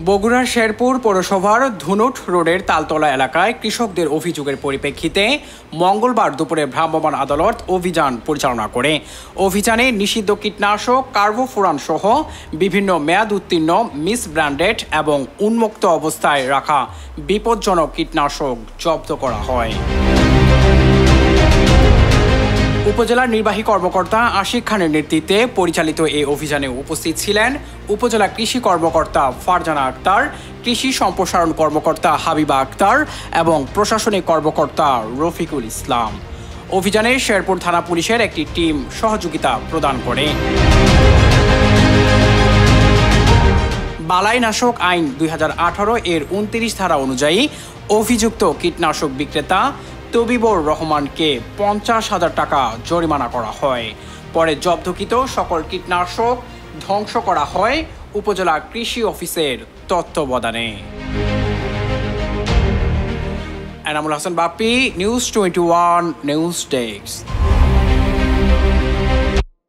বগুড়ার শেরপুর পৌরসভার ধুনুট রোডের তালতলা এলাকায় কৃষকদের অভিযোগের পরিপ্রেক্ষিতে মঙ্গলবার দুপুরে ভ্রাম্যমাণ আদালত অভিযান পরিচালনা করে। অভিযানে নিষিদ্ধ কীটনাশক কার্বোফুরান সহ বিভিন্ন মেয়াদ উত্তীর্ণ মিসব্র্যান্ডেড এবং উন্মুক্ত অবস্থায় রাখা বিপজ্জনক কীটনাশক জব্দ করা হয়। উপজেলার নির্বাহী কর্মকর্তা আশিক খানের নেতৃত্বে পরিচালিত এই অভিযানে উপস্থিত ছিলেন উপজেলা কৃষি কর্মকর্তা ফারজানা আক্তার, কৃষি সম্প্রসারণ কর্মকর্তা হাবিবা আক্তার এবং প্রশাসনিক কর্মকর্তা রফিকুল ইসলাম। অভিযানে শেরপুর থানা পুলিশের একটি টিম সহযোগিতা প্রদান করে। বালাইনাশক আইন 2018 এর 29 ধারা অনুযায়ী অভিযুক্ত কীটনাশক বিক্রেতা তবিবুর রহমানকে 50,000 টাকা জরিমানা করা হয়। পরে জব্দকৃত সকল কীটনাশক ধ্বংস করা হয় উপজেলা কৃষি অফিসের তত্ত্বাবধানে। Enamul Hasan Bappi, news 21 news desk.